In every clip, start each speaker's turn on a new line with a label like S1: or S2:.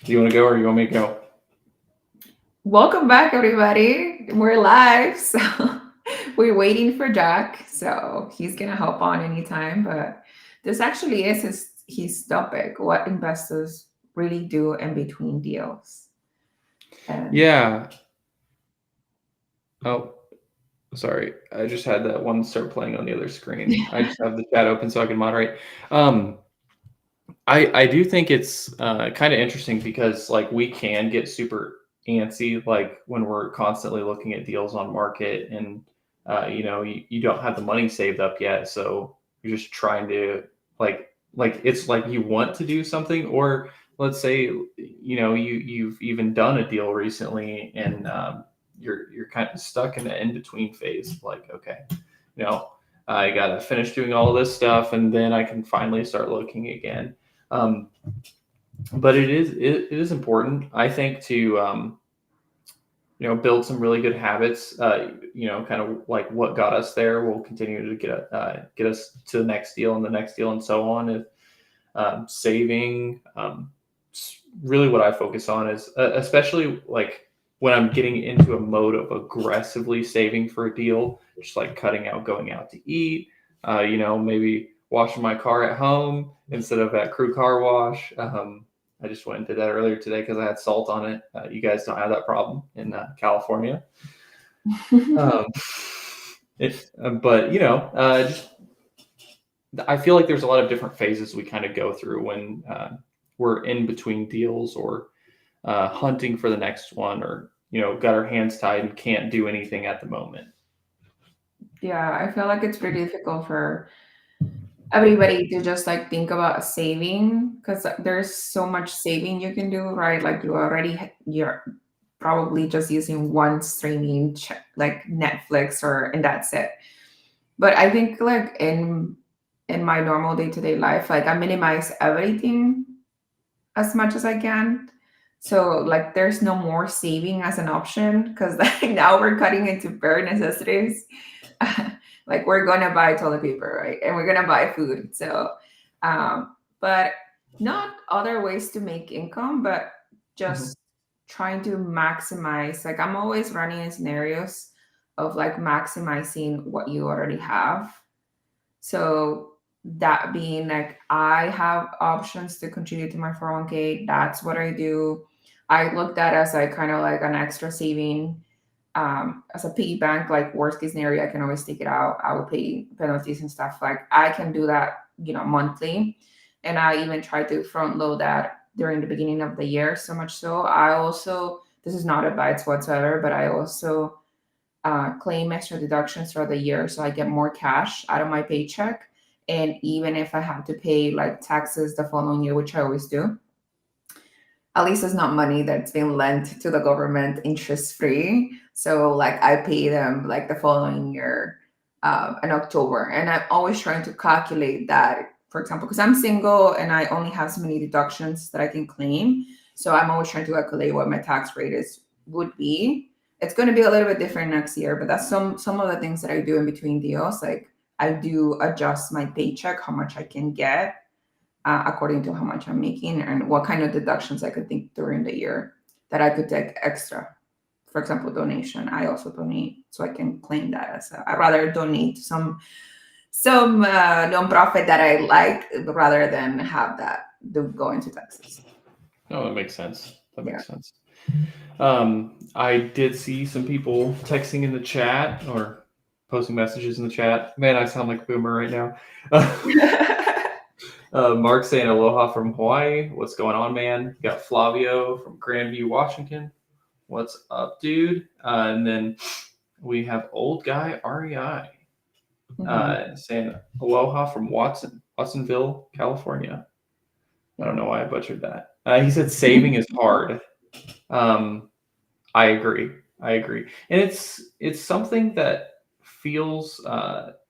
S1: Do you want to go or you want me to go?
S2: Welcome back, everybody. We're live, so we're waiting for Jack. So he's gonna hop on anytime. But this actually is his topic: what investors really do in between deals. And
S1: Yeah. Oh, sorry. I just had that one start playing on the other screen. I just have the chat open so I can moderate. Um, I do think it's kind of interesting because like we can get super antsy like when we're constantly looking at deals on market and you don't have the money saved up yet, so you're just trying to like it's like you want to do something, or let's say you've even done a deal recently and you're kind of stuck in the in between phase, like okay, you know I gotta finish doing all this stuff and then I can finally start looking again. um, but it is important, I think, to build some really good habits. Kind of like what got us there will continue to get us to the next deal and the next deal and so on. If saving, really what I focus on is especially like when I'm getting into a mode of aggressively saving for a deal, just like cutting out going out to eat, maybe washing my car at home instead of at crew car wash. I just went and did that earlier today because I had salt on it. You guys don't have that problem in California. Um, but just I feel like there's a lot of different phases we kind of go through when we're in between deals or hunting for the next one, or got our hands tied and can't do anything at the moment.
S2: yeah, I feel like it's pretty difficult for everybody to just like think about saving because there's so much saving you can do, right? Like you're probably just using one streaming like Netflix or and that's it. But I think like in my normal day-to-day life, like I minimize everything as much as I can. So like there's no more saving as an option because like now we're cutting into bare necessities. Like we're gonna buy toilet paper, right? And we're gonna buy food. So but not other ways to make income, but
S1: Mhm.
S2: just trying to maximize. Like I'm always running in scenarios of like maximizing what you already have. So that being like I have options to contribute to my 401k. That's what I do. I looked at as like kind of like an extra saving as a piggy bank, like worst case scenario, I can always take it out. I will pay penalties and stuff. Like I can do that, monthly. And I even try to front load that during the beginning of the year. So much so I also, this is not advice whatsoever, but I also claim extra deductions throughout the year so I get more cash out of my paycheck. And even if I have to pay like taxes the following year, which I always do, at least it's not money that's been lent to the government interest free. So like I pay them like the following year in October. And I'm always trying to calculate that, for example, because I'm single and I only have so many deductions that I can claim. So I'm always trying to calculate what my tax rate is would be. It's going to be a little bit different next year, but that's some of the things that I do in between deals. Like I do adjust my paycheck, how much I can get according to how much I'm making and what kind of deductions I could think during the year that I could take extra. For example, donation. I also donate, so I can claim that as I'd rather donate to some nonprofit that I like rather than have that go into taxes.
S1: Oh, that makes sense. That
S2: Yeah.
S1: makes sense. I did see some people texting in the chat or posting messages in the chat. Man, I sound like a boomer right now. Mark saying aloha from Hawaii. What's going on, man? Got Flavio from Grandview, Washington. What's up, dude? And then we have old guy REI
S2: Mhm.
S1: saying aloha from Watsonville, California. I don't
S2: Yeah.
S1: know why I butchered that. He said saving is hard. Um, I agree. I agree, and it's something that feels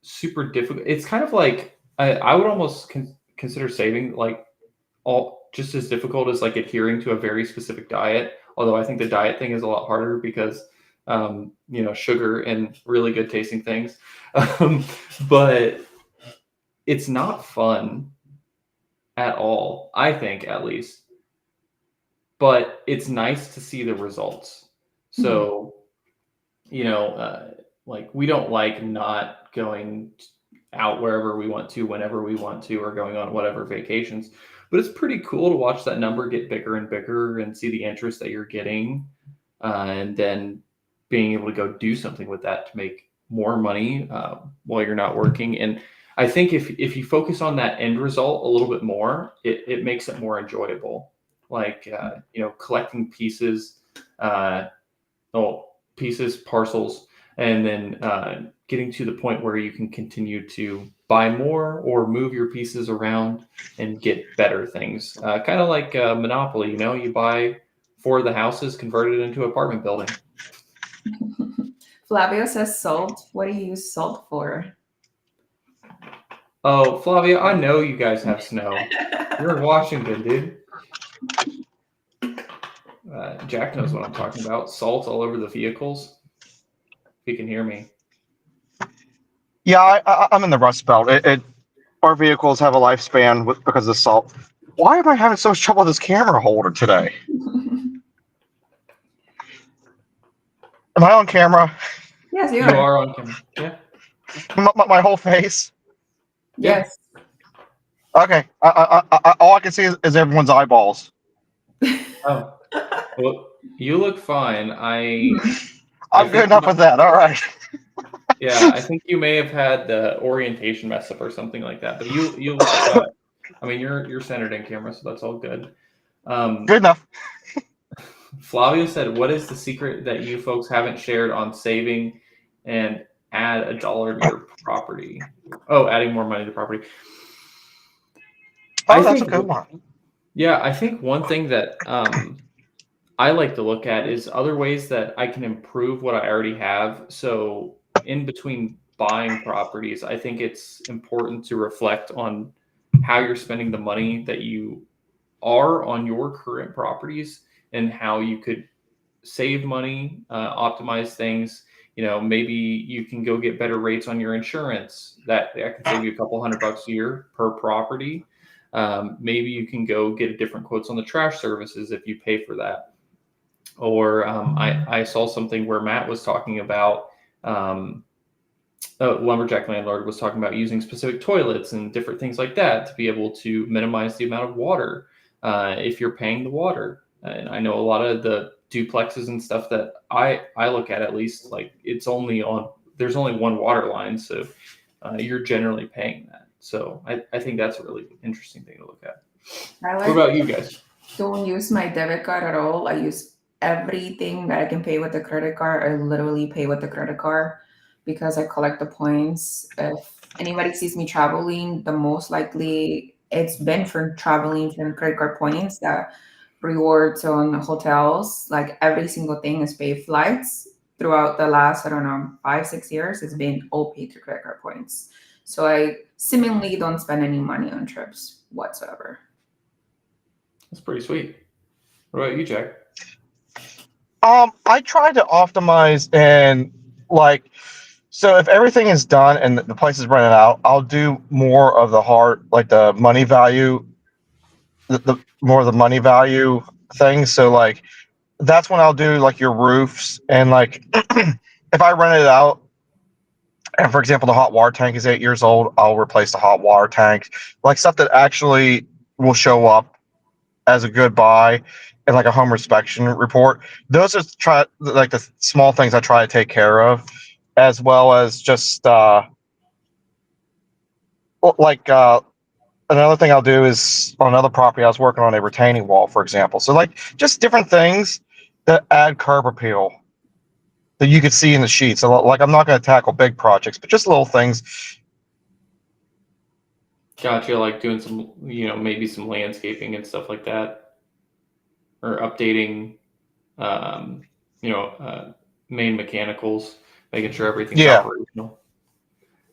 S1: super difficult. It's kind of like I would almost consider saving like all just as difficult as like adhering to a very specific diet. Although I think the diet thing is a lot harder because sugar and really good tasting things, um, but it's not fun at all. I think, at least. but it's nice to see the results. So, like we don't like not going out wherever we want to, whenever we want to, or going on whatever vacations. But it's pretty cool to watch that number get bigger and bigger and see the interest that you're getting, and then being able to go do something with that to make more money while you're not working. And I think if you focus on that end result a little bit more, it makes it more enjoyable. Like collecting pieces, pieces, parcels, and then getting to the point where you can continue to buy more or move your pieces around and get better things. Kind of like Monopoly, you buy 4 of the houses, convert it into an apartment building.
S2: Flavio says salt. What do you use salt for?
S1: Oh, Flavia, I know you guys have snow. You're in Washington, dude. Jack knows what I'm talking about. Salt all over the vehicles. If you can hear me.
S3: Yeah, I'm in the Rust Belt. Our vehicles have a lifespan because of salt. Why am I having so much trouble with this camera holder today? Am I on camera?
S2: Yes, you
S1: You
S2: are.
S1: are on camera. Yeah.
S3: My whole face?
S2: Yes.
S3: Okay. All I can see is everyone's eyeballs.
S1: Oh. Well, you look fine.
S3: I'm
S1: think
S3: good enough with that. All right.
S1: Yeah, I think you may have had the orientation mess up or something like that. But you I mean, you're centered in camera, so that's all good.
S3: Good enough.
S1: Flavio said, "What is the secret that you folks haven't shared on saving and add $1 to your property?" Oh, adding more money to property.
S3: Oh, that's a good one.
S1: Yeah, I think one thing that I like to look at is other ways that I can improve what I already have. So in between buying properties, I think it's important to reflect on how you're spending the money that you are on your current properties and how you could save money, optimize things. Maybe you can go get better rates on your insurance. That can save you a couple $100 a year per property. Maybe you can go get a different quotes on the trash services if you pay for that. Or I saw something where Matt was talking about, Lumberjack Landlord was talking about using specific toilets and different things like that to be able to minimize the amount of water if you're paying the water. And I know a lot of the duplexes and stuff that I look at least, like there's only one water line, so you're generally paying that. So I think that's a really interesting thing to look at. What about you guys?
S2: Don't use my debit card at all. I use everything that I can pay with the credit card. I literally pay with the credit card because I collect the points. If anybody sees me traveling, the most likely it's been for traveling from credit card points. That rewards on hotels, like every single thing is paid. Flights throughout the last, 5-6 years, it's been all paid to credit card points. So I seemingly don't spend any money on trips whatsoever.
S1: That's pretty sweet. What about you, Jack?
S3: I try to optimize and so if everything is done and the place is rented out, I'll do more of the hard, like the money value, the more of the money value things. So that's when I'll do like your roofs and if I rent it out, and for example, the hot water tank is 8 years old, I'll replace the hot water tank, like stuff that actually will show up as a good buy and like a home inspection report. Those are the small things I try to take care of, as well as just another thing I'll do is on another property I was working on a retaining wall, for example. So just different things that add curb appeal that you could see in the sheets. So I'm not going to tackle big projects, but just little things.
S1: Gotcha, like doing some, maybe some landscaping and stuff like that, or updating, main mechanicals, making sure everything's operational.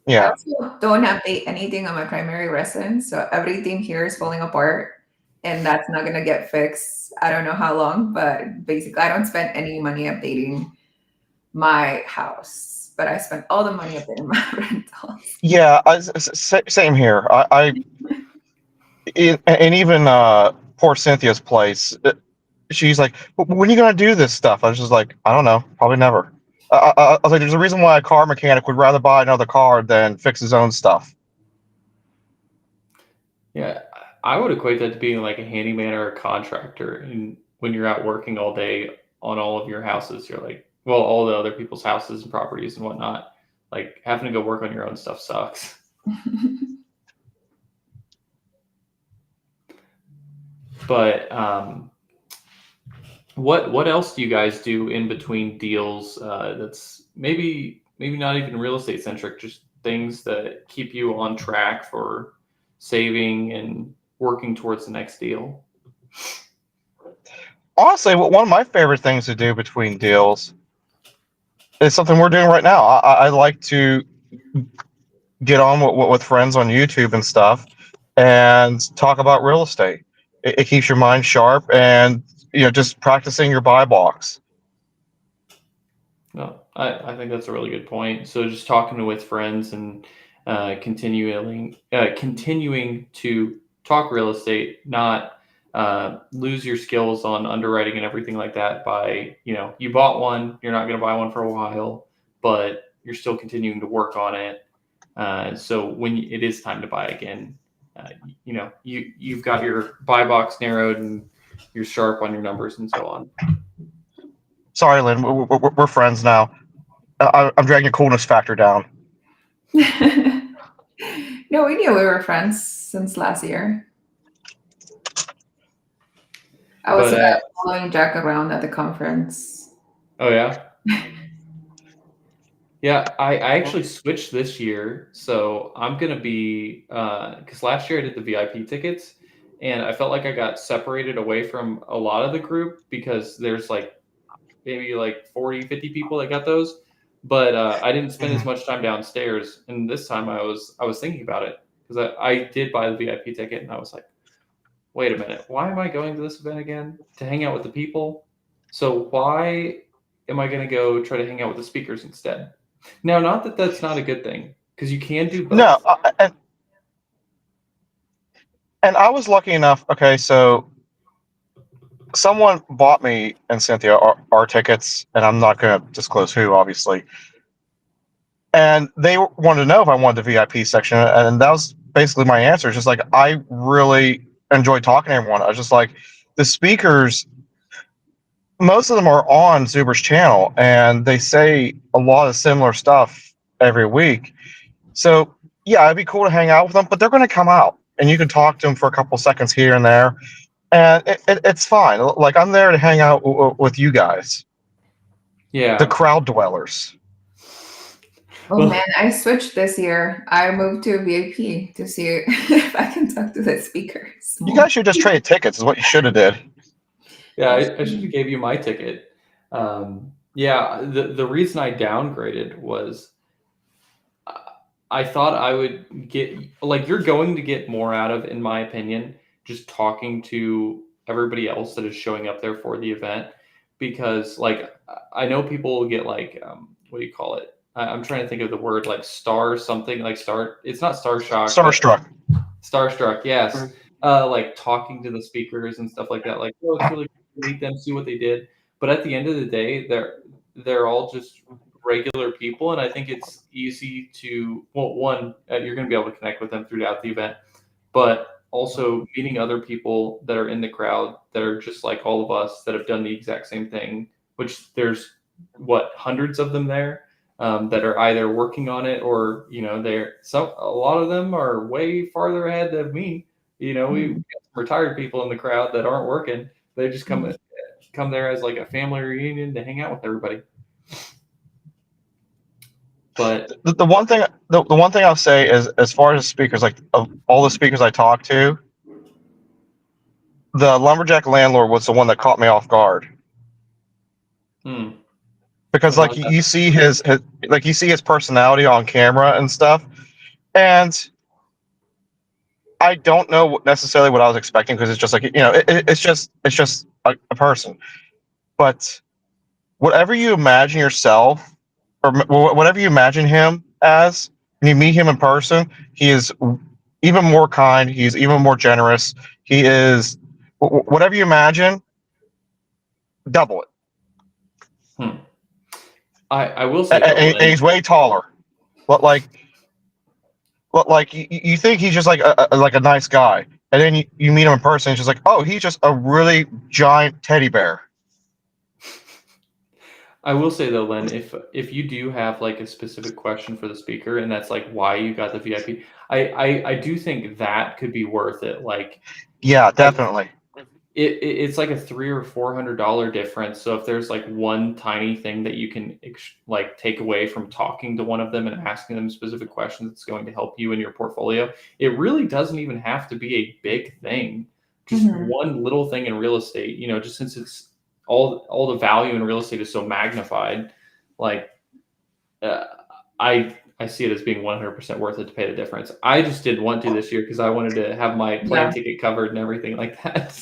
S3: Yeah.
S2: I also don't update anything on my primary residence, so everything here is falling apart, and that's not gonna get fixed. I don't know how long, but basically, I don't spend any money updating my house, but I spend all the money updating my rentals.
S3: Yeah, same here. And even poor Cynthia's place. she's like, when are you gonna do this stuff? I was just like, I don't know, probably never. I was like, there's a reason why a car mechanic would rather buy another car than fix his own stuff.
S1: Yeah, I would equate that to being like a handyman or a contractor. And when you're out working all day on all of your houses, you're like, well, all the other people's houses and properties and whatnot, like having to go work on your own stuff sucks. But what else do you guys do in between deals? That's maybe not even real estate centric, just things that keep you on track for saving and working towards the next deal.
S3: Honestly, one of my favorite things to do between deals is something we're doing right now. I like to get on with friends on YouTube and stuff and talk about real estate. It keeps your mind sharp and just practicing your buy box.
S1: No, I think that's a really good point. So just talking with friends and continuing to talk real estate, not lose your skills on underwriting and everything like that by, you bought one, you're not going to buy one for a while, but you're still continuing to work on it. So when it is time to buy again, you've got your buy box narrowed and you're sharp on your numbers and so on.
S3: Sorry, Lynn, we're friends now. I'm dragging your coolness factor down.
S2: No, we knew we were friends since last year. I was following Jack around at the conference.
S1: Oh, yeah? Yeah, I actually switched this year. So I'm going to be, because last year I did the VIP tickets and I felt like I got separated away from a lot of the group because there's maybe 40, 50 people that got those. But I didn't spend as much time downstairs. And this time I was thinking about it because I did buy the VIP ticket and I was like, wait a minute, why am I going to this event again? To hang out with the people? So why am I going to go try to hang out with the speakers instead? Now, not that that's not a good thing, because you can do both.
S3: No, and I was lucky enough. Okay, so someone bought me and Cynthia our tickets, and I'm not going to disclose who, obviously. And they wanted to know if I wanted the VIP section, and that was basically my answer. It's just like, I really enjoy talking to everyone. I was just like, the speakers, most of them are on Zuber's channel, and they say a lot of similar stuff every week. So, yeah, it'd be cool to hang out with them, but they're going to come out, and you can talk to them for a couple seconds here and there, and it's fine. Like, I'm there to hang out with you guys.
S1: Yeah.
S3: The crowd dwellers.
S2: Oh, man, I switched this year. I moved to VIP to see if I can talk to the speakers.
S3: You guys should just trade tickets is what you should have did.
S1: Yeah, I should have gave you my ticket. Yeah, the reason I downgraded was I thought I would get, you're going to get more out of, in my opinion, just talking to everybody else that is showing up there for the event. Because, I know people will get, what do you call it? I'm trying to think of the word, star something, it's not star shock.
S3: Starstruck.
S1: Starstruck, yes. Talking to the speakers and stuff like that. Oh, it's really cool to meet them, see what they did. But at the end of the day, they're all just regular people, and I think it's easy to, well, one, you're going to be able to connect with them throughout the event, but also meeting other people that are in the crowd that are just like all of us that have done the exact same thing, which there's hundreds of them there that are either working on it or a lot of them are way farther ahead than me. We've got some retired people in the crowd that aren't working. They just come there as a family reunion to hang out with everybody. But
S3: the one thing I'll say is, as far as speakers, of all the speakers I talked to, the lumberjack landlord was the one that caught me off guard. Because you see his personality on camera and stuff, and I don't know necessarily what I was expecting, because it's just it's just a person. But whatever you imagine yourself, or whatever you imagine him as, when you meet him in person, he is even more kind. He's even more generous. He is whatever you imagine. double it.
S1: I will say,
S3: And he's way taller. But you think he's just like a nice guy, and then you meet him in person, and it's just like, oh, he's just a really giant teddy bear.
S1: I will say though, Len, if you do have like a specific question for the speaker, and that's like why you got the VIP, I do think that could be worth it. Like,
S3: Yeah, definitely.
S1: it's like a $300 or $400 difference. So if there's like one tiny thing that you can like take away from talking to one of them and asking them specific questions that's going to help you in your portfolio, it really doesn't even have to be a big thing. Just one little thing in real estate, just since it's all the value in real estate is so magnified, like I see it as being 100% worth it to pay the difference. I just didn't want to this year because I wanted to have my plane ticket covered and everything like that.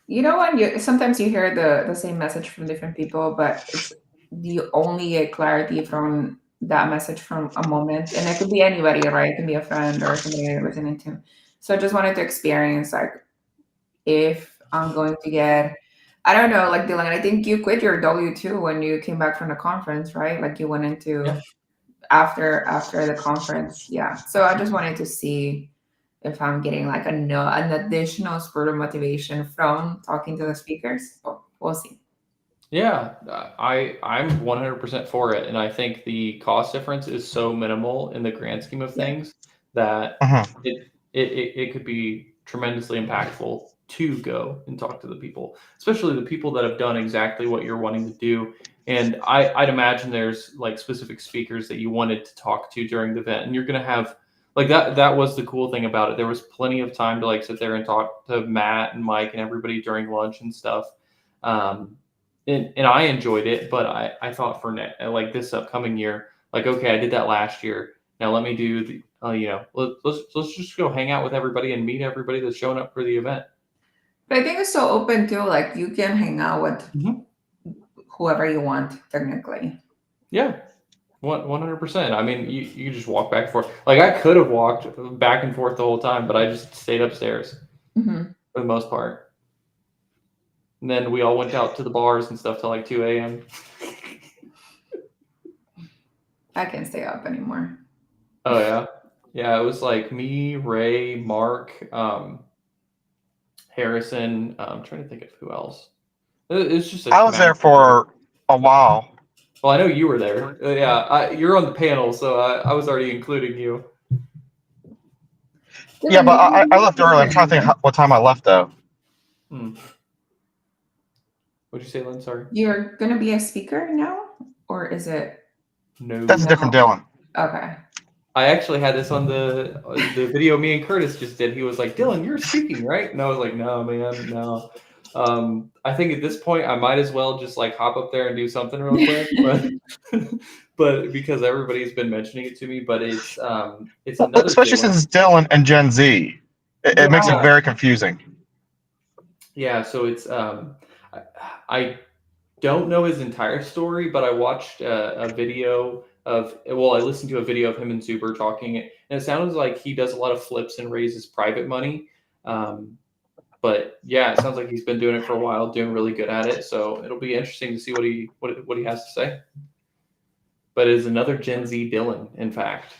S2: You know what? Sometimes you hear the same message from different people, but you only get clarity from that message from a moment, and it could be anybody, right? It can be a friend or somebody you're listening to. So I just wanted to experience like if I'm going to get, I don't know, like Dylan, I think you quit your W-2 when you came back from the conference, right? Like you went into after the conference. Yeah. So I just wanted to see if I'm getting like an additional spurt of motivation from talking to the speakers. Well, we'll see.
S1: Yeah, I'm 100% for it, and I think the cost difference is so minimal in the grand scheme of things that it could be tremendously impactful to go and talk to the people, especially the people that have done exactly what you're wanting to do. And I'd imagine there's like specific speakers that you wanted to talk to during the event, and you're going to have like that was the cool thing about it. There was plenty of time to like sit there and talk to Matt and Mike and everybody during lunch and stuff. And I enjoyed it, but I thought for like this upcoming year, like, okay, I did that last year. Now let me do the, let's just go hang out with everybody and meet everybody that's showing up for the event.
S2: But I think it's so open too. Like you can hang out with whoever you want, technically.
S1: Yeah, 100%. I mean, you just walk back and forth. Like I could have walked back and forth the whole time, but I just stayed upstairs for the most part. And then we all went out to the bars and stuff till like 2 a.m.
S2: I can't stay up anymore.
S1: Oh yeah. Yeah, it was like me, Ray, Mark, Harrison. I'm trying to think of who else. It's just
S3: I was there for a while.
S1: Well, I know you were there. You're on the panel, so I was already including you.
S3: Yeah, but I left early. I'm trying to think what time I left though.
S1: What'd you say, Lynn? Sorry.
S2: You're gonna be a speaker now, or is it?
S3: No, that's a different Dylan.
S2: Okay.
S1: I actually had this on the video me and Curtis just did. He was like, "Dylan, you're speaking, right?" And I was like, "No, man, no." I think at this point I might as well just like hop up there and do something real quick, but because everybody's been mentioning it to me, but it's another
S3: especially since it's Dylan and Gen Z, it makes it very confusing.
S1: Yeah, so it's I don't know his entire story, but I watched a video I listened to a video of him and Zuber talking, and it sounds like he does a lot of flips and raises private money. But yeah, it sounds like he's been doing it for a while, doing really good at it. So it'll be interesting to see what he has to say. But it is another Gen Z Dylan, in fact.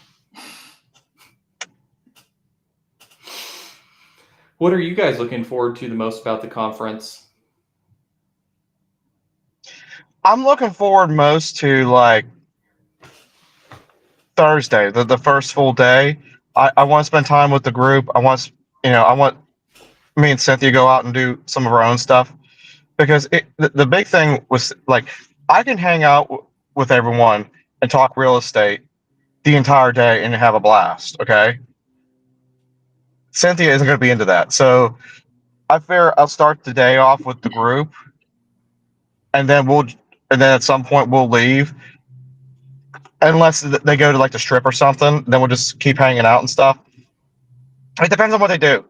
S1: What are you guys looking forward to the most about the conference?
S3: I'm looking forward most to like Thursday, the first full day. I want to spend time with the group. I want me and Cynthia go out and do some of our own stuff, because the big thing was like I can hang out with everyone and talk real estate the entire day and have a blast. Okay, Cynthia isn't going to be into that, so I figure I'll start the day off with the group, and then at some point we'll leave, unless they go to like the strip or something. Then we'll just keep hanging out and stuff. It depends on what they do.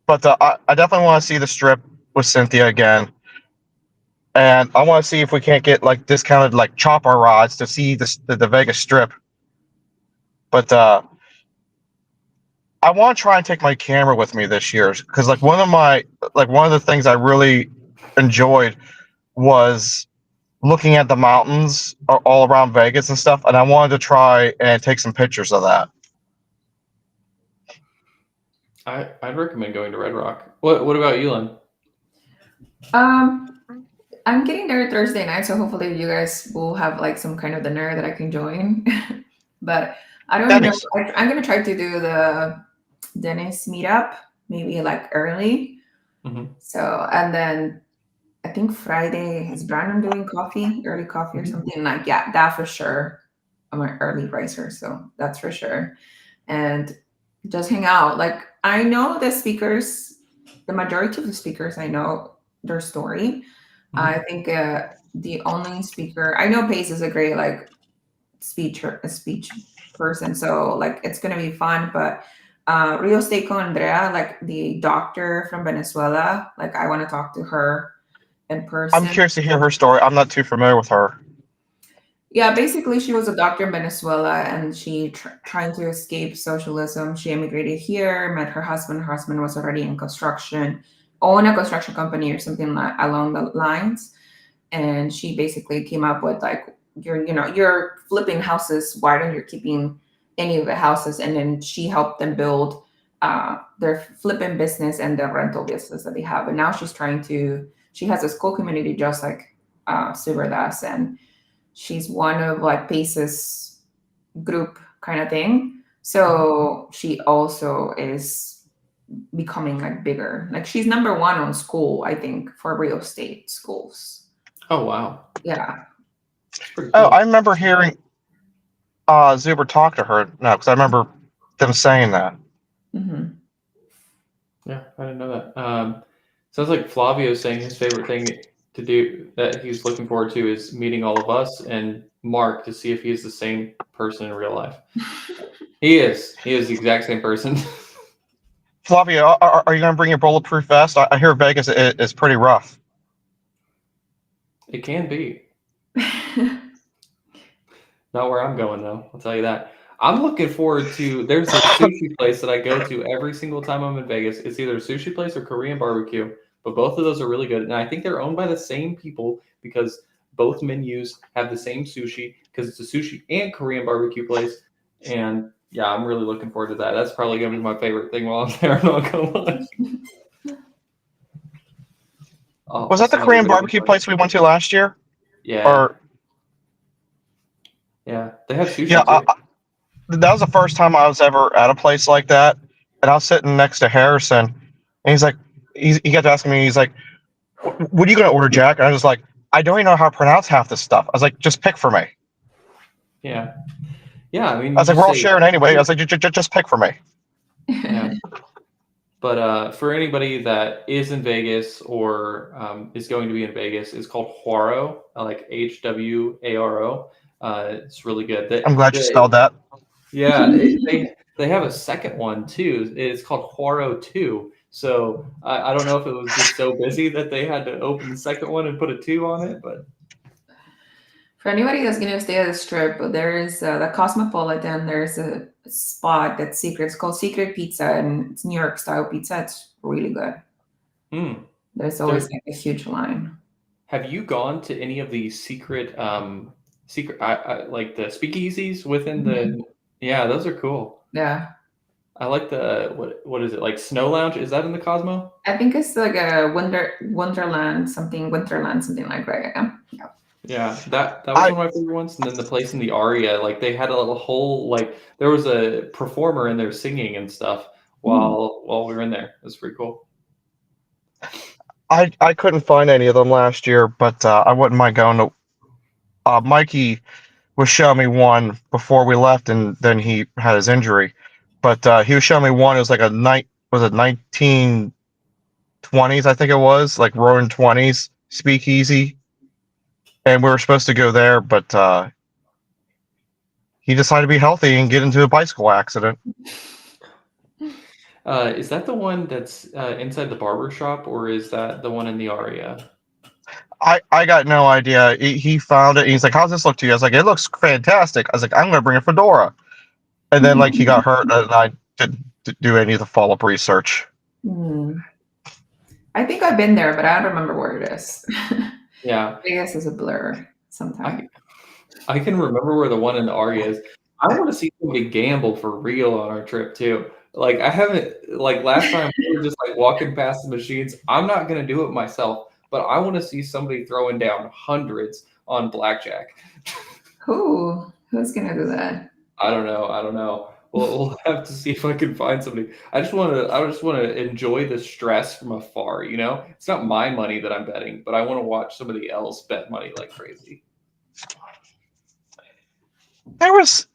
S3: But I definitely want to see the strip with Cynthia again, and I want to see if we can't get like discounted like chopper rides to see the Vegas Strip. But I want to try and take my camera with me this year, because like one of the things I really enjoyed was looking at the mountains all around Vegas and stuff, and I wanted to try and take some pictures of that.
S1: I'd recommend going to Red Rock. What about you, Lynn?
S2: I'm getting there Thursday night, so hopefully you guys will have like some kind of dinner that I can join. But I don't know.
S3: Dennis.
S2: I'm gonna try to do the Dennis meetup maybe like early.
S1: Mhm.
S2: So and then I think Friday is Brandon doing early coffee or
S1: Mhm.
S2: something like that for sure. I'm an early riser, so that's for sure. And just hang out. Like I know the speakers, the majority of the speakers I know their story. I think the only speaker I know Pace is a great like speech person, so like it's gonna be fun. But Rio State con Andrea, like the doctor from Venezuela, like I want to talk to her in person.
S3: I'm curious to hear her story. I'm not too familiar with her.
S2: Yeah, basically, she was a doctor in Venezuela, and she trying to escape socialism. She immigrated here, met her husband. Her husband was already in construction, own a construction company or something along the lines. And she basically came up with like, you're flipping houses. Why don't you keeping any of the houses? And then she helped them build their flipping business and the rental business that they have. And now she has a school community just like Silver does, and she's one of like Pace's group kind of thing. So she also is becoming like bigger. Like she's number one on school, I think, for real estate schools.
S1: Oh wow,
S2: Yeah.
S1: that's pretty
S3: Oh,
S1: cool.
S3: I remember hearing Zuber talk to her now because I remember them saying that.
S2: Hmm.
S1: Yeah, I didn't know that. Sounds like Flavio's saying his favorite thing to do that he's looking forward to is meeting all of us and Mark to see if he's the same person in real life. He is. He is the exact same person.
S3: Flavia, are you going to bring your bulletproof vest? I hear Vegas is pretty rough.
S1: It can be. Not where I'm going though. I'll tell you that. I'm looking forward to. There's a sushi place that I go to every single time I'm in Vegas. It's either a sushi place or Korean barbecue, but both of those are really good. And I think they're owned by the same people because both menus have the same sushi because it's a sushi and Korean barbecue place. And yeah, I'm really looking forward to that. That's probably gonna be my favorite thing while I'm there. I'm not gonna lie.
S3: Was that the Korean barbecue place we went to last year?
S1: Yeah.
S3: Or
S1: yeah, they have sushi
S3: yeah,
S1: too.
S3: that was the first time I was ever at a place like that, and I was sitting next to Harrison, and he's like, he kept asking me, he's like, "What are you going to order, Jack?" And I was like, "I don't even know how to pronounce half this stuff." I was like, "Just pick for me."
S1: Yeah. Yeah, I mean,
S3: I was like, "We're all sharing anyway." I was like, "Just pick for me."
S1: Yeah. But for anybody that is in Vegas or is going to be in Vegas, it's called Huaro, like HWARO. It's really good.
S3: I'm glad you spelled that.
S1: Yeah, they have a second one too. It's called Huaro 2. So I don't know if it was just so busy that they had to open the second one and put a 2 on it, but
S2: For anybody that's going to stay at the strip, there is the Cosmopolitan. There's a spot that's secret. It's called Secret Pizza, and it's New York style pizza. It's really good. There's always like a huge line.
S1: Have you gone to any of the secret like the speakeasies within the? Yeah, those are cool.
S2: Yeah.
S1: I like the what is it, like Snow Lounge? Is that in the Cosmo?
S2: I think it's like a Winterland, something like that. Yeah.
S1: Yeah, that was one of my favorite ones. And then the place in the Aria, like they had a little whole like there was a performer in there singing and stuff while we were in there. It was pretty cool.
S3: I couldn't find any of them last year, but I wouldn't mind going to. Mikey was showing me one before we left, and then he had his injury. But he was showing me one. It was like was it 1920s? I think it was like Roaring Twenties speakeasy, and we were supposed to go there, but he decided to be healthy and get into a bicycle accident.
S1: Is that the one that's inside the barber shop, or is that the one in the Aria?
S3: I got no idea. He found it. And he's like, "How's this look to you?" I was like, "It looks fantastic." I was like, "I'm gonna bring a fedora," and then like he got hurt, and I didn't do any of the follow-up research.
S2: I think I've been there, but I don't remember where it is.
S1: Yeah,
S2: Vegas is a blur sometimes.
S1: I can remember where the one in Aria is. I want to see somebody gamble for real on our trip too. Like I haven't like last time we were just like walking past the machines. I'm not gonna do it myself, but I want to see somebody throwing down hundreds on blackjack.
S2: Who's gonna do that?
S1: I don't know. I don't know. We'll have to see if I can find somebody. I just want to enjoy the stress from afar, you know? It's not my money that I'm betting, but I want to watch somebody else bet money like crazy.
S3: There was,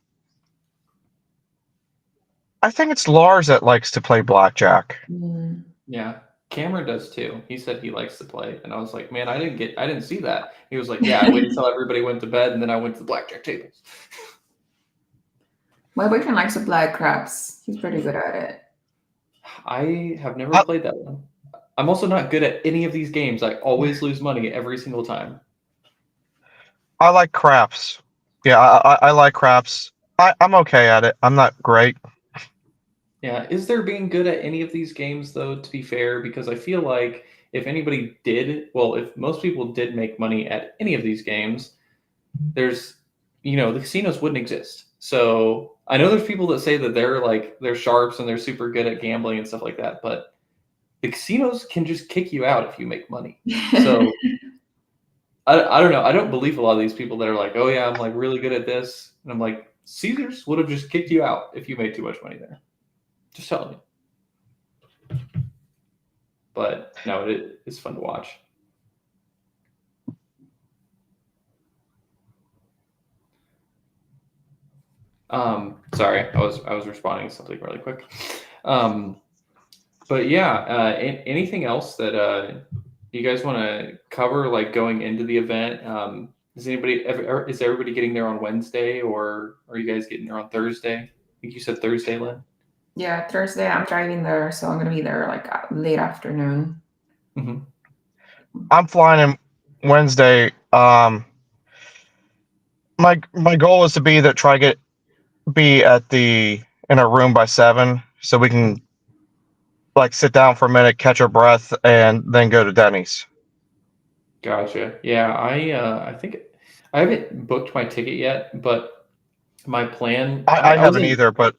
S3: I think it's Lars that likes to play blackjack.
S2: Mm.
S1: Yeah. Cameron does too. He said he likes to play. And I was like, man, I didn't see that. He was like, yeah, I waited until everybody went to bed and then I went to the blackjack tables.
S2: My boyfriend likes to play craps. He's pretty good at it.
S1: I have never played that one. I'm also not good at any of these games. I always lose money every single time.
S3: I like craps. Yeah, I like craps. I'm okay at it. I'm not great.
S1: Yeah. Is there being good at any of these games though, to be fair? Because I feel like if anybody did, well, if most people did make money at any of these games, there's the casinos wouldn't exist. So I know there's people that say that they're sharps and they're super good at gambling and stuff like that, but the casinos can just kick you out if you make money. So I don't know. I don't believe a lot of these people that are like, oh yeah, I'm like really good at this. And I'm like, Caesars would have just kicked you out if you made too much money there. Just telling you. But no, it's fun to watch. Sorry, I was responding to something really quick. But yeah, anything else that you guys want to cover, like going into the event? Is everybody getting there on Wednesday, or are you guys getting there on Thursday? I think you said Thursday, Lynn.
S2: Yeah, Thursday I'm driving there, so I'm gonna be there like late afternoon.
S1: Mm-hmm.
S3: I'm flying in Wednesday. My goal is to be there, be in a room by 7, so we can like sit down for a minute, catch our breath, and then go to Denny's.
S1: Gotcha. Yeah, I think I haven't booked my ticket yet, but my plan.
S3: I haven't either, but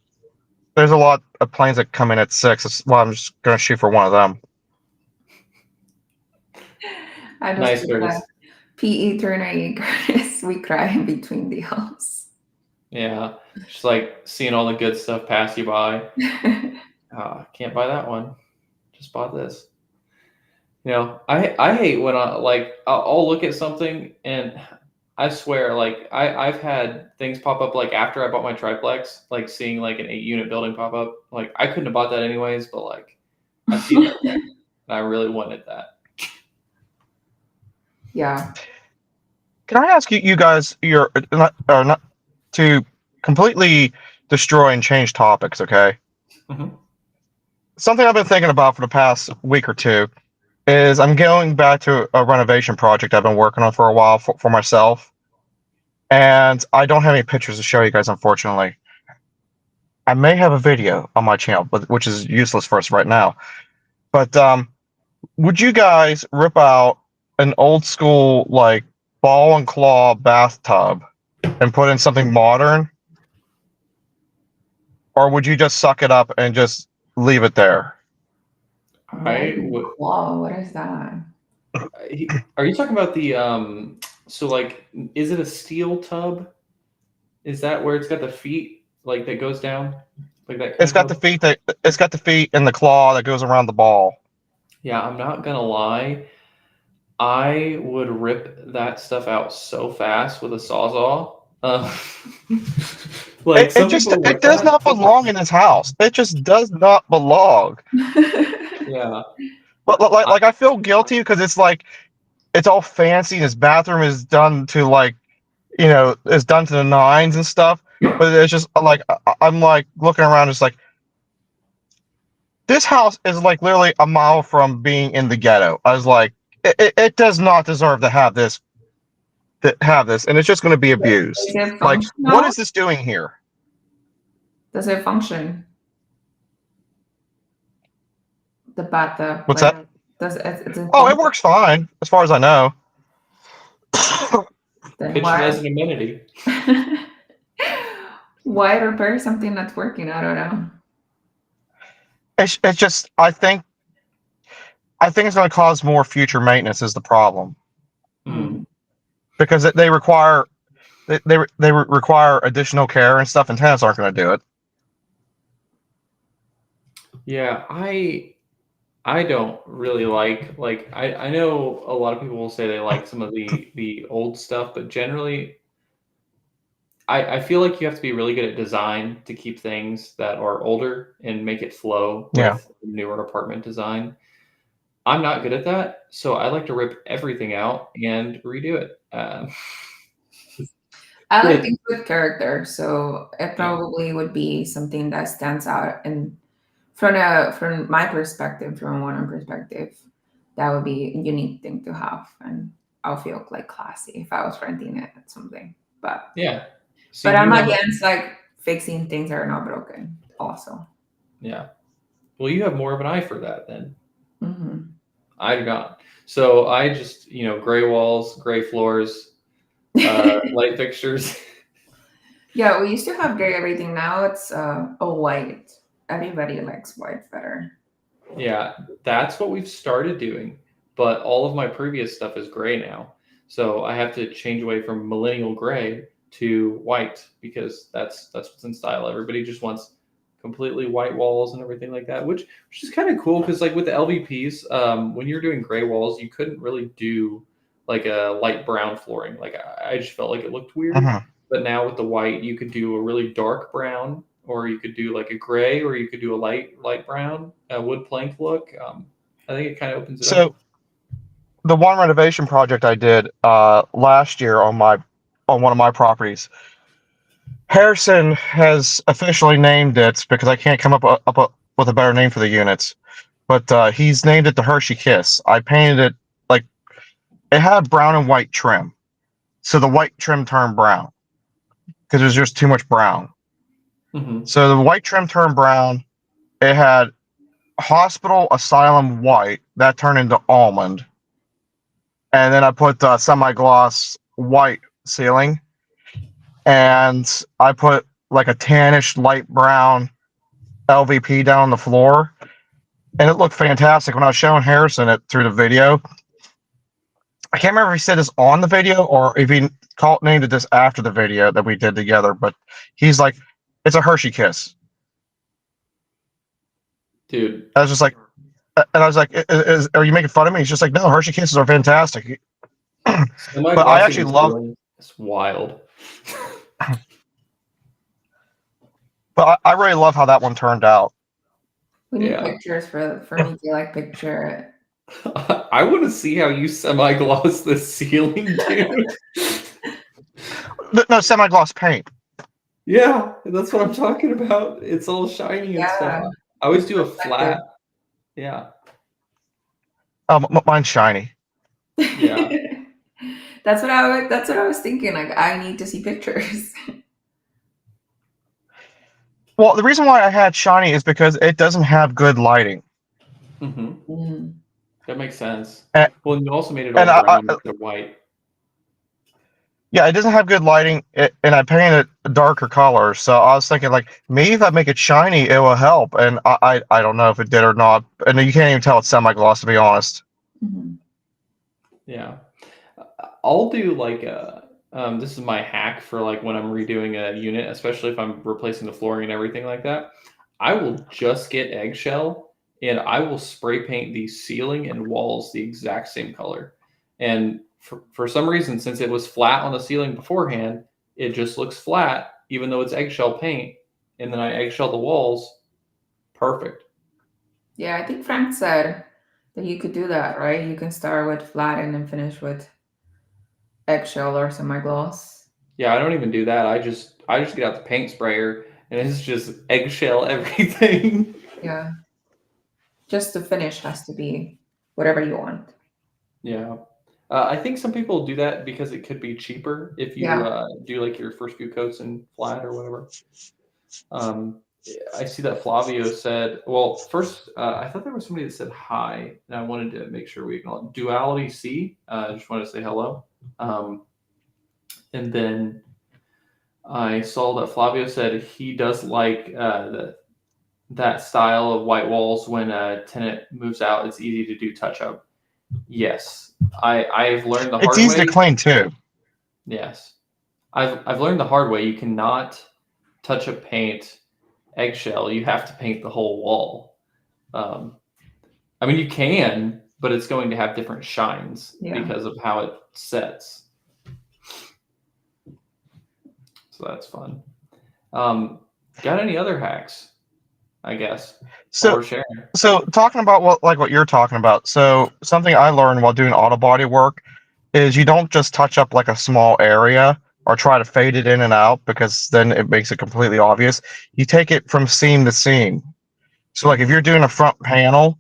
S3: there's a lot of planes that come in at 6. Well, I'm just gonna shoot for one of them.
S2: I just
S1: Nice, Curtis.
S2: PE tournament, Curtis. We cry in between deals.
S1: Yeah, just like seeing all the good stuff pass you by. Can't buy that one. Just bought this. I hate when I'll look at something and I swear like I've had things pop up like after I bought my triplex, like seeing like an 8-unit building pop up. Like I couldn't have bought that anyways, but like I see that and I really wanted that.
S2: Yeah.
S3: Can I ask you guys not to completely destroy and change topics, okay?
S1: Mm-hmm.
S3: Something I've been thinking about for the past week or two is I'm going back to a renovation project I've been working on for a while for myself. And I don't have any pictures to show you guys, unfortunately. I may have a video on my channel, which is useless for us right now. But would you guys rip out an old school like ball and claw bathtub and put in something modern? Or would you just suck it up and just leave it there?
S2: Wow, what is that?
S1: Are you talking about the so like is it a steel tub? Is that where it's got the feet like that goes down? Like that
S3: It's got the feet and the claw that goes around the ball.
S1: Yeah, I'm not gonna lie. I would rip that stuff out so fast with a sawzall. Like
S3: it does not belong in his house. It just does not belong.
S1: Yeah.
S3: But like I feel guilty because it's like it's all fancy and his bathroom is done to like is done to the nines and stuff. But it's just like I'm like looking around, just like this house is like literally a mile from being in the ghetto. I was like, it does not deserve to have this, and it's just going to be abused. Like, what is this doing here?
S2: Does it function? The bathtub.
S3: What's that?
S2: Does it?
S3: Oh, it works fine as far as I know.
S2: Then
S1: Pitch it as an amenity.
S2: why repair something that's working? I don't know.
S3: It's just I think it's going to cause more future maintenance is the problem
S1: Mm.
S3: because they require they require additional care and stuff, and tenants aren't going to do it.
S1: Yeah, I don't really like I know a lot of people will say they like some of the old stuff, but generally I feel like you have to be really good at design to keep things that are older and make it flow
S3: Yeah.
S1: with newer apartment design. I'm not good at that, so I like to rip everything out and redo it.
S2: I like
S1: Good.
S2: things with character, so it probably would be something that stands out. And from my perspective, from one perspective, that would be a unique thing to have, and I'll feel like classy if I was renting it at something. But
S1: Yeah. See,
S2: but I'm
S1: you have
S2: against like fixing things that are not broken. Also,
S1: yeah. Well, you have more of an eye for that then.
S2: hmm
S1: I do not. So I just, gray walls, gray floors, light fixtures.
S2: yeah, we used to have gray everything. Now it's a white. Everybody likes white better.
S1: Yeah, that's what we've started doing. But all of my previous stuff is gray now. So I have to change away from millennial gray to white because that's what's in style. Everybody just wants completely white walls and everything like that, which is kind of cool because like with the LVPs, when you're doing gray walls, you couldn't really do like a light brown flooring. Like I just felt like it looked weird.
S3: Mhm.
S1: But now with the white, you could do a really dark brown, or you could do like a gray, or you could do a light brown, wood plank look. I think it kind of opens it up.
S3: So the one renovation project I did last year on one of my properties, Harrison has officially named it because I can't come up with a better name for the units. But he's named it the Hershey Kiss. I painted it like it had brown and white trim, so the white trim turned brown because there's just too much brown.
S1: Mm-hmm.
S3: So the white trim turned brown. It had hospital asylum white that turned into almond, and then I put semi-gloss white ceiling, and I put like a tannish light brown LVP down on the floor, and it looked fantastic. When I was showing Harrison it through the video, I can't remember if he said this on the video or if he named it this after the video that we did together, but he's like, it's a Hershey Kiss.
S1: Dude,
S3: I was just like, and I was like, are you making fun of me? He's just like, no, Hershey Kisses are fantastic. But I actually love.
S1: It's wild.
S3: But I really love how that one turned out.
S2: We need
S1: Yeah.
S2: pictures for me to like picture it.
S1: I want to see how you semi-gloss the ceiling, dude.
S3: No, semi-gloss paint.
S1: Yeah, that's what I'm talking about. It's all shiny and stuff. I always do a flat. Yeah.
S3: Mine's shiny.
S1: Yeah.
S2: That's what I was thinking. Like I need to see pictures.
S3: Well, the reason why I had shiny is because it doesn't have good lighting.
S1: Mm-hmm. That makes sense.
S3: And,
S1: well, you also made it all brown instead of white.
S3: Yeah, it doesn't have good lighting, and I painted it darker colors. So I was thinking, like, maybe if I make it shiny, it will help. And I don't know if it did or not. And you can't even tell it's semi-gloss, to be honest.
S2: Mm-hmm.
S1: Yeah, I'll do like this is my hack for like when I'm redoing a unit, especially if I'm replacing the flooring and everything like that. I will just get eggshell and I will spray paint the ceiling and walls the exact same color. And for some reason, since it was flat on the ceiling beforehand, it just looks flat, even though it's eggshell paint. And then I eggshell the walls. Perfect.
S2: Yeah, I think Frank said that you could do that, right? You can start with flat and then finish with eggshell or semi-gloss.
S1: Yeah, I don't even do that. I just get out the paint sprayer and it's just eggshell everything.
S2: Yeah. Just the finish has to be whatever you want.
S1: Yeah. I think some people do that because it could be cheaper if you do like your first few coats in flat or whatever. I see that Flavio said, well, first, I thought there was somebody that said hi, and I wanted to make sure we acknowledge Duality C. I just wanted to say hello. And then I saw that Flavio said he does like that style of white walls when a tenant moves out. It's easy to do touch up. Yes, I've learned the
S3: It's
S1: hard
S3: easy
S1: way.
S3: to clean too.
S1: Yes, I've learned the hard way. You cannot touch up paint eggshell. You have to paint the whole wall. I mean, you can, but it's going to have different shines
S2: Yeah.
S1: because of how it sets. So that's fun. Got any other hacks? I guess.
S3: So
S1: Or sharing.
S3: so talking about what you're talking about. So something I learned while doing auto body work is you don't just touch up like a small area or try to fade it in and out because then it makes it completely obvious. You take it from seam to seam. So like if you're doing a front panel,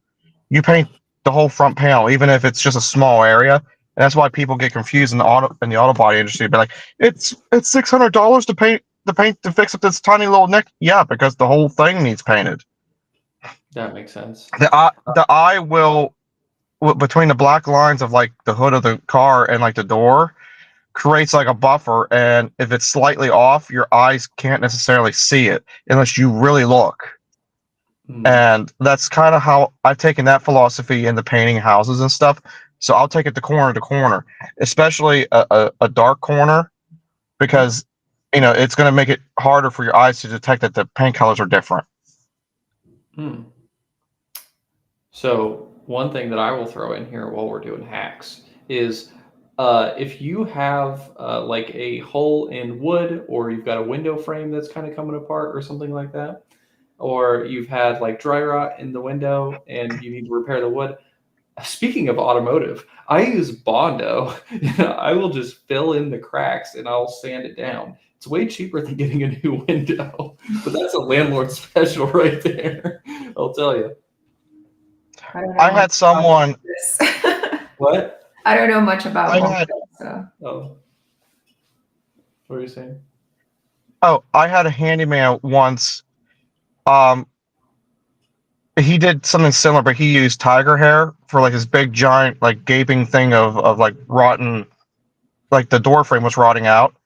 S3: you paint the whole front panel, even if it's just a small area. And that's why people get confused in the auto body industry. But like it's $600 to fix up this tiny little nick. Yeah, because the whole thing needs painted.
S1: That makes sense.
S3: The eye will between the black lines of like the hood of the car and like the door creates like a buffer, and if it's slightly off, your eyes can't necessarily see it unless you really look. And that's kind of how I've taken that philosophy into painting houses and stuff. So I'll take it to corner, especially a dark corner, because it's going to make it harder for your eyes to detect that the paint colors are different.
S1: So one thing that I will throw in here while we're doing hacks is if you have like a hole in wood, or you've got a window frame that's kind of coming apart or something like that, or you've had like dry rot in the window and you need to repair the wood. Speaking of automotive, I use Bondo. I will just fill in the cracks and I'll sand it down. It's way cheaper than getting a new window, but that's a landlord special right there. I'll tell you.
S3: I had someone.
S1: What?
S2: I don't know much about
S3: I
S2: so.
S1: Oh. What are you saying?
S3: Oh, I had a handyman once. He did something similar, but he used tiger hair for like his big giant like gaping thing of like rotten, like the door frame was rotting out.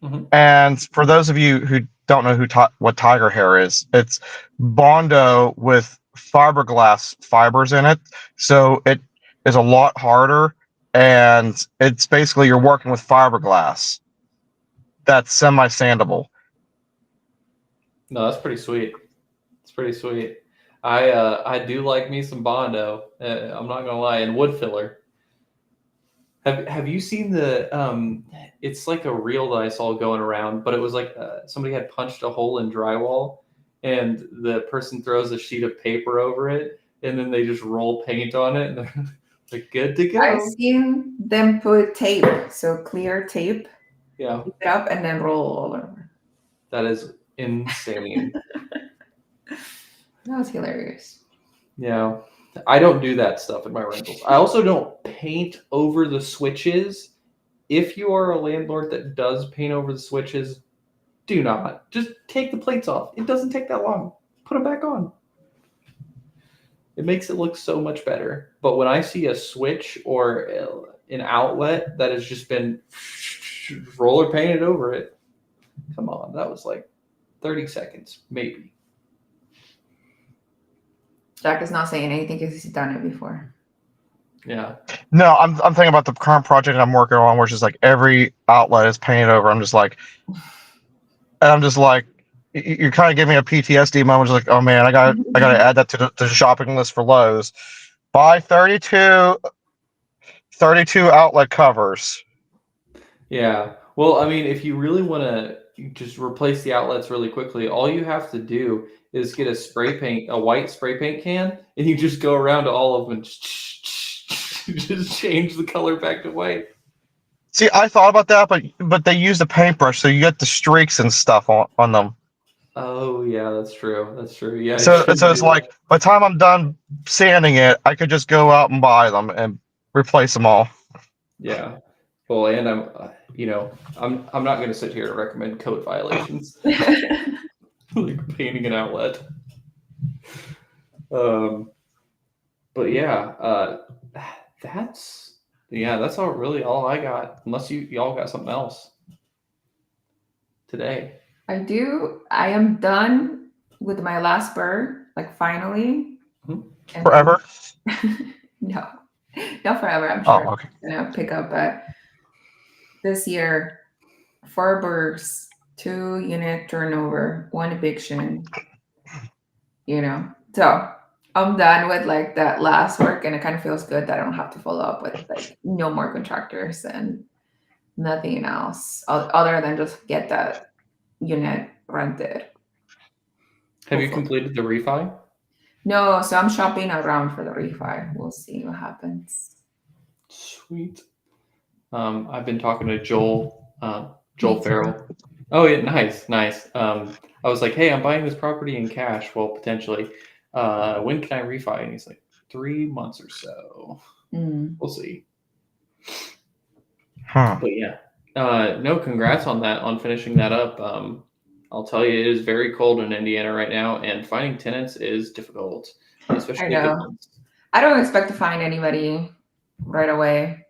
S1: Mm-hmm.
S3: And for those of you who don't know what tiger hair is, it's Bondo with fiberglass fibers in it, so it is a lot harder, and it's basically you're working with fiberglass that's semi-sandable.
S1: No, that's pretty sweet. It's pretty sweet. I do like me some Bondo. I'm not gonna lie, and wood filler. Have you seen the it's like a reel that I saw going around, but it was like somebody had punched a hole in drywall, and the person throws a sheet of paper over it, and then they just roll paint on it, and they're like good to go.
S2: I've seen them put tape, so clear tape,
S1: Yeah,
S2: keep it up and then roll all over.
S1: that is insane.
S2: That was hilarious.
S1: Yeah, I don't do that stuff in my rentals. I also don't paint over the switches. If you are a landlord that does paint over the switches, do not. Just take the plates off. It doesn't take that long. Put them back on. It makes it look so much better. But when I see a switch or an outlet that has just been roller painted over it, come on, that was like 30 seconds, maybe.
S2: Jack is not saying anything because he's done it before.
S1: Yeah.
S3: No, I'm thinking about the current project I'm working on, which is like every outlet is painted over. I'm just like, you're kind of giving me a PTSD moment. Just like, oh man, I gotta add that to the shopping list for Lowe's. Buy 32 outlet covers.
S1: Yeah. Well, I mean, if you really want to just replace the outlets really quickly, all you have to do is get a white spray paint can, and you just go around to all of them and just change the color back to white.
S3: See, I thought about that, but they use the paintbrush, so you get the streaks and stuff on them.
S1: Oh yeah, that's true. That's true. Yeah.
S3: So it's like by the time I'm done sanding it, I could just go out and buy them and replace them all.
S1: Yeah. Well, and I'm not going to sit here and recommend code violations like painting an outlet. But yeah, that's all I got. Unless y'all got something else. today.
S2: I do. I am done with my last bird, like finally.
S1: Mhm.
S2: And
S3: Forever?
S2: no, not forever. I'm
S3: Oh,
S2: sure
S3: okay.
S2: I'm gonna pick up. But this year, 4 birds, 2 unit turnover, 1 eviction. So I'm done with like that last work, and it kind of feels good that I don't have to follow up with like no more contractors and nothing else other than just get that unit rented.
S1: Have you
S2: Hopefully.
S1: completed the refi?
S2: No, so I'm shopping around for the refi. We'll see what happens.
S1: Sweet. I've been talking to Joel
S2: Me
S1: Joel
S2: too.
S1: Farrell. Oh yeah, nice. I was like, hey, I'm buying this property in cash. Well, potentially. When can I refi? And he's like, 3 months or so.
S2: Mm.
S1: We'll see.
S3: Huh.
S1: But yeah, no, congrats on that, on finishing that up. I'll tell you, it is very cold in Indiana right now, and finding tenants is difficult,
S2: I
S1: especially good
S2: know.
S1: ones.
S2: I don't expect to find anybody right away.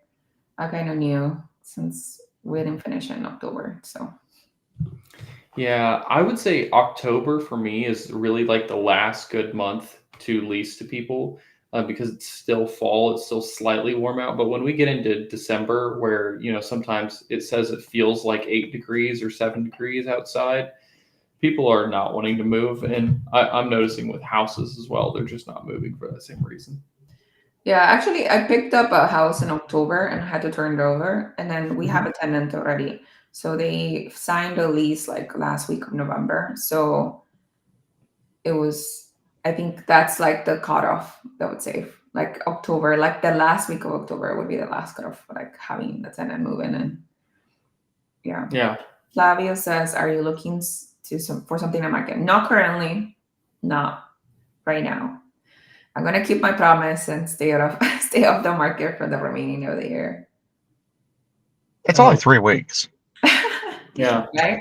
S2: I kind of knew since we didn't finish in October. So
S1: Yeah, I would say October for me is really like the last good month to lease to people because it's still fall, it's still slightly warm out. But when we get into December, where sometimes it says it feels like 8 degrees or 7 degrees outside, people are not wanting to move, and I'm noticing with houses as well, they're just not moving for that same reason.
S2: yeah, actually, I picked up a house in October and had to turn it over, and then we have a tenant already. So they signed a lease like last week of November. So it was, I think that's like the cutoff, I would say. Like October, like the last week of October would be the last cutoff for like having the tenant move in. And yeah.
S1: Yeah,
S2: Flavio says, "Are you looking for something in the market?" Not currently, not right now. I'm gonna keep my promise and stay stay off the market for the remaining of the year.
S3: It's
S1: I
S3: only
S1: hope.
S3: 3 weeks.
S1: Yeah,
S2: Right?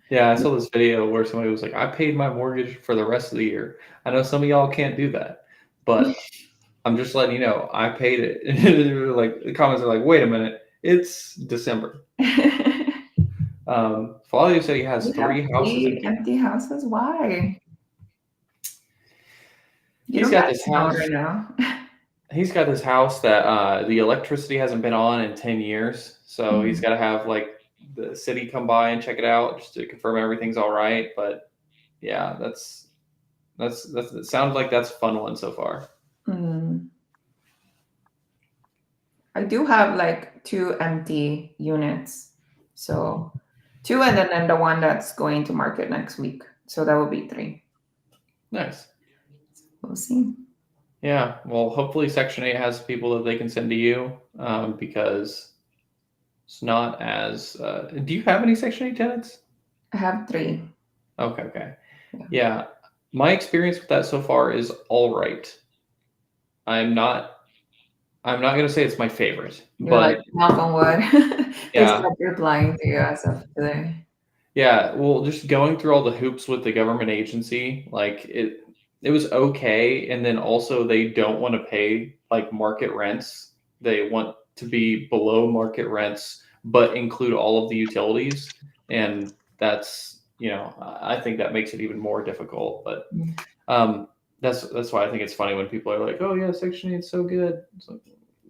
S1: yeah. I saw this video where somebody was like, "I paid my mortgage for the rest of the year." I know some of y'all can't do that, but I'm just letting you know, I paid it. And like the comments are like, wait a minute, it's December. Flavio said he has
S2: You have
S1: 3 houses in.
S2: empty houses. Why? You
S1: He's
S2: don't
S1: got
S2: got
S1: this
S2: snow
S1: house.
S2: right now.
S1: He's got this house that the electricity hasn't been on in 10 years. So he's
S2: Mhm.
S1: got to have like the city come by and check it out just to confirm everything's all right. But yeah, it sounds like that's a fun one so far.
S2: Mm. I do have like 2 empty units. So 2 and then the one that's going to market next week. So that will be 3.
S1: Nice.
S2: We'll see.
S1: Yeah. Well, hopefully Section 8 has people that they can send to you because it's not as. Do you have any Section 8 tenants?
S2: I have 3.
S1: Okay.
S2: Yeah.
S1: Yeah. My experience with that so far is all right. I'm not going to say it's my favorite,
S2: You're like,
S1: but
S2: knock on wood. They
S1: yeah.
S2: stopped replying to you as of today.
S1: Yeah, well, just going through all the hoops with the government agency, like it was okay, and then also they don't want to pay like market rents. They want to be below market rents, but include all of the utilities, and that's I think that makes it even more difficult. But
S2: Mm.
S1: that's why I think it's funny when people are like, "Oh yeah, Section 8 is so good." It's like,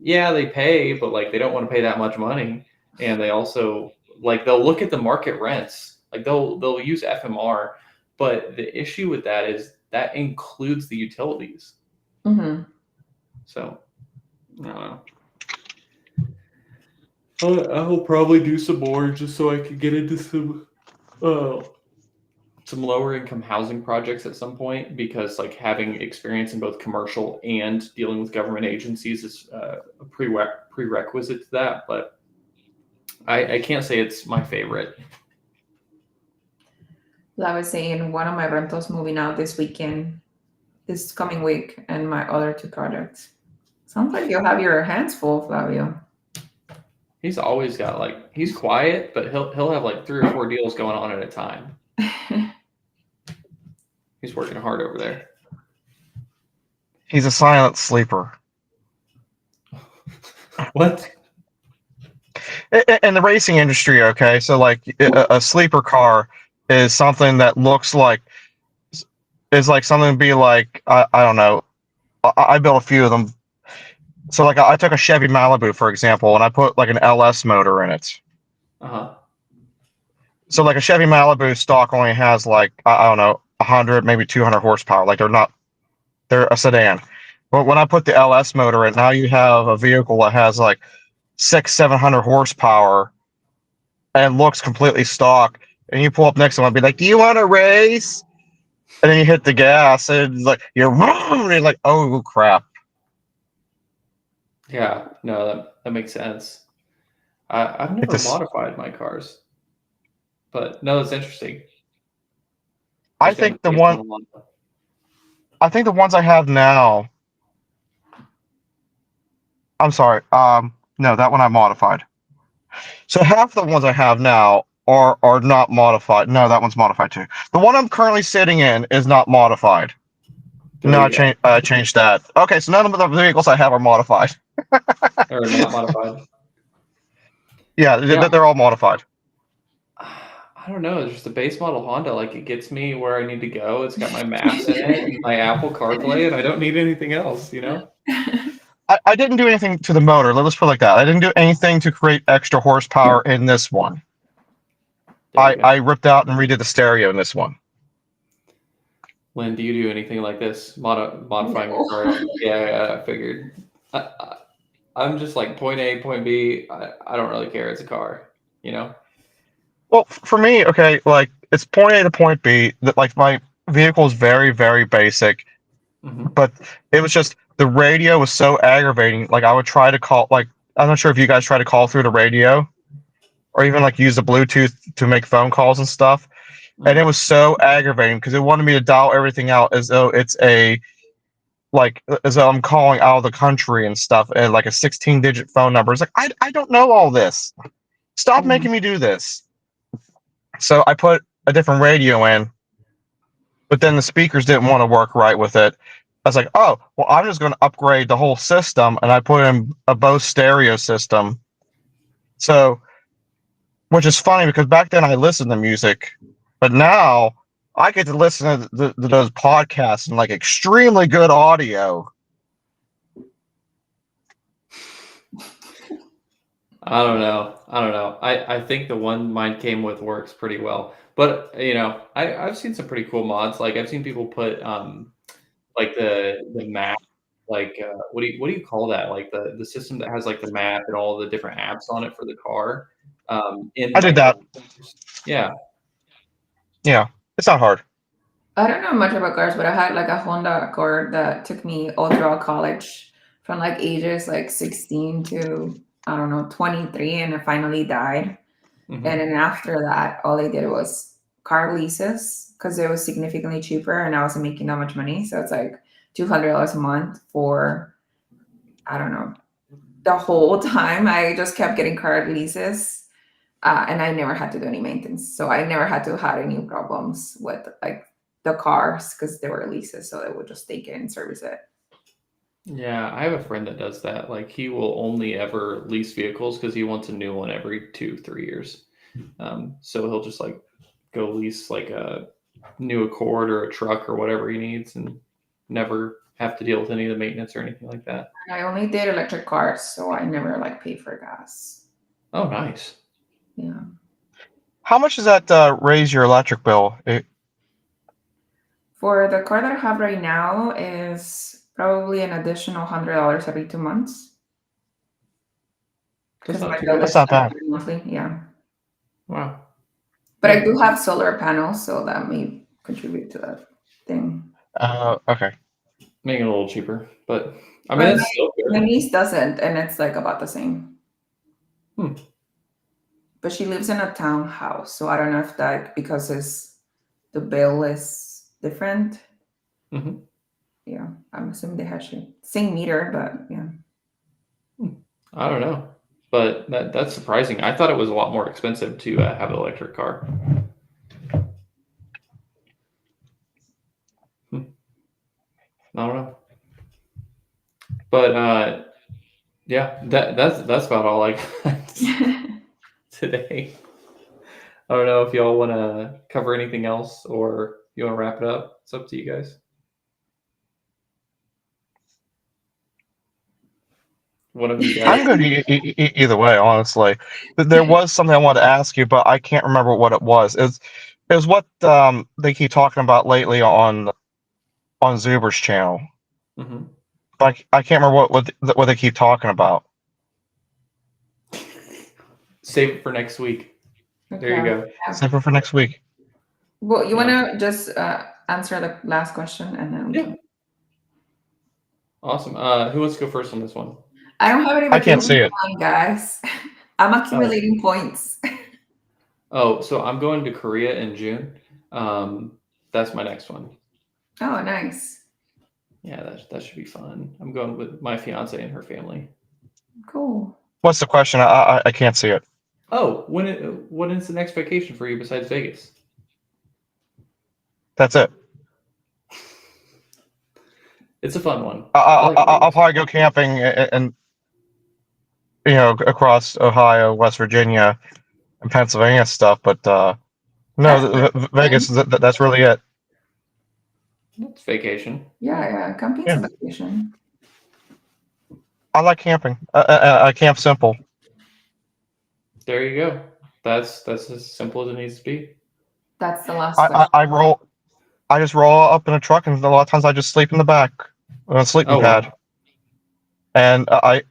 S1: yeah, they pay, but like they don't want to pay that much money, and they also like they'll look at the market rents, like they'll use FMR, but the issue with that is that includes the utilities.
S2: Mhm.
S1: So I don't know. I'll probably do some more just so I can get into some lower income housing projects at some point, because like having experience in both commercial and dealing with government agencies is a prerequisite to that. But I can't say it's my favorite.
S2: I was saying one of my rentals moving out this coming week, and my other 2 projects. Sounds like you'll have your hands full, Flavio.
S1: He's always got he's quiet, but he'll have like 3 or 4 deals going on at a time. He's working hard over there.
S3: He's a silent sleeper.
S1: What?
S3: in the racing industry, okay, so like a sleeper car is something that looks like is like something to be like I don't know. I built a few of them. So like I took a Chevy Malibu for example, and I put like an LS motor in it.
S1: Uh-huh.
S3: So like a Chevy Malibu stock only has like I don't know 100 maybe 200 horsepower. Like they're a sedan. But when I put the LS motor in, now you have a vehicle that has like 600-700 horsepower and looks completely stock. And you pull up next to one and be like, "Do you want to race?" And then you hit the gas and it's like you're like, "Oh crap."
S1: Yeah, no, that makes sense. I've
S3: It
S1: never
S3: just,
S1: modified my cars, but no, it's interesting,
S3: I
S1: especially on
S3: think
S1: the
S3: the
S1: base
S3: one
S1: model one.
S3: I think the ones I have now. I'm sorry. No, that one I modified. So half the ones I have now are not modified. No, that one's modified too. The one I'm currently sitting in is not modified.
S1: There
S3: No,
S1: you go.
S3: I changed that. Okay, so none of the vehicles I have are modified.
S1: Or not modified.
S3: Yeah,
S1: Yeah,
S3: they're all modified.
S1: I don't know. It's just the base model Honda. Like it gets me where I need to go. It's got my maps in it and my Apple CarPlay, and I don't need anything else. You know.
S3: I didn't do anything to the motor. Let's put it like that. I didn't do anything to create extra horsepower in this one.
S1: There you
S3: I
S1: go.
S3: ripped out and redid the stereo in this one.
S1: Lynn, do you do anything like this? Modifying your car?
S2: No.
S1: Yeah, I figured. I'm just like point A, point B. I don't really care. It's a car. You know.
S3: Well, for me, okay, like it's point A to point B. That like my vehicle is very, very basic,
S1: Hmm.
S3: but it was just the radio was so aggravating. Like I would try to call, like I'm not sure if you guys try to call through the radio or even like use the Bluetooth to make phone calls and stuff. And it was so aggravating because it wanted me to dial everything out as though it's a like as though I'm calling out of the country and stuff and like a 16-digit phone number. It's like I don't know all this. Stop
S2: Mhm.
S3: making me do this. So I put a different radio in, but then the speakers didn't want to work right with it. I was like, oh, well, I'm just going to upgrade the whole system, and I put in a Bose stereo system. So, which is funny because back then I listened to music, but now I get to listen to those podcasts and like extremely good audio.
S1: I don't know. I don't know. I think the one mine came with works pretty well. But you know, I've seen some pretty cool mods. Like I've seen people put like the map, like what do you call that? Like the system that has like the map and all the different apps on it for the car. In
S3: I did
S1: like
S3: that.
S1: yeah.
S3: Yeah, it's not hard.
S2: I don't know much about cars, but I had like a Honda Accord that took me all throughout college from like ages like 16 to I don't know 23, and it finally died.
S1: Mhm.
S2: And then after that, all I did was car leases because it was significantly cheaper and I wasn't making that much money. So it's like $200 a month for, I don't know, the whole time. I just kept getting car leases and I never had to do any maintenance. So I never had to have any problems with like the cars because they were leases. So they would just take it and service it.
S1: Yeah, I have a friend that does that. Like he will only ever lease vehicles because he wants a new one every 2, 3 years. So he'll just like go lease like a new Accord or a truck or whatever he needs and never have to deal with any of the maintenance or anything like that.
S2: And I only did electric cars, so I never like paid for gas.
S1: Oh, nice.
S2: Yeah.
S3: How much does that raise your electric bill?
S2: For the car that I have right now is probably an additional $100 every 2 months
S1: That's
S2: because
S1: not
S2: my
S1: too
S2: bill
S1: bad.
S3: That's
S2: is
S3: not bad.
S2: monthly. Yeah,
S1: Wow.
S2: but I
S1: Yeah.
S2: do have solar panels, so that may contribute to that thing.
S3: Okay.
S1: Making it a little cheaper, but I mean
S2: But
S1: it's still
S2: my
S1: good.
S2: niece doesn't, and it's like about the same.
S1: Hmm.
S2: But she lives in a townhouse, so I don't know if that because the bill is different.
S1: Hmm.
S2: Yeah, I'm assuming they have same meter, but yeah.
S1: I don't know, but that's surprising. I thought it was a lot more expensive to have an electric car. Hmm. I don't know, but yeah, that's about all I got. today. I don't know if y'all want to cover anything else or you want to wrap it up. It's up to you guys. One of you guys.
S3: I'm good either way, honestly. There was something I wanted to ask you, but I can't remember what it was. It was what they keep talking about lately on Zuber's channel.
S1: Mhm.
S3: But I can't remember what they keep talking about.
S1: Save it for next week. There you go.
S3: Save it for next week.
S2: Well, you
S1: Yeah.
S2: want to just answer the last question and then we
S1: Yeah.
S2: can.
S1: Awesome. Who wants to go first on this one?
S2: I don't have any
S3: I can't see
S2: vacation
S3: it.
S2: plan, guys. I'm accumulating points.
S1: Oh, so I'm going to Korea in June. That's my next one.
S2: Oh, nice.
S1: Yeah, that should be fun. I'm going with my fiance and her family.
S2: Cool.
S3: What's the question? I can't see it.
S1: Oh, when is the next vacation for you besides Vegas?
S3: That's it.
S1: It's a fun one. I like
S3: I'll
S1: Vegas.
S3: probably go camping and across Ohio, West Virginia, and Pennsylvania stuff. But no, Vegas. That's really it.
S1: It's vacation.
S2: Yeah. Camping's
S3: Yeah.
S2: a vacation.
S3: I like camping. I camp simple.
S1: There you go. That's as simple as it needs to be.
S2: That's the last question.
S3: I just roll up in a truck, and a lot of times I just sleep in the back on a sleeping
S1: Oh,
S3: pad.
S1: wow.
S3: And I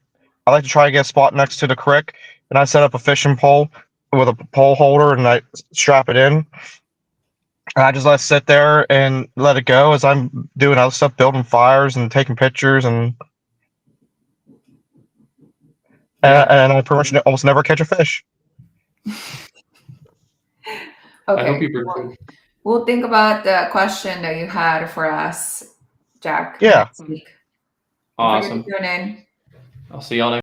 S3: like to try to get a spot next to the creek, and I set up a fishing pole with a pole holder, and I strap it in. And I just let it sit there and let it go as I'm doing other stuff, building fires and taking pictures, and I pretty much almost never catch a fish.
S1: I hope
S2: Okay.
S1: you bring food.
S2: We'll think about the question that you had for us, Jack.
S3: Yeah.
S2: Next week.
S1: Awesome.
S2: Tune in.
S1: I'll see y'all next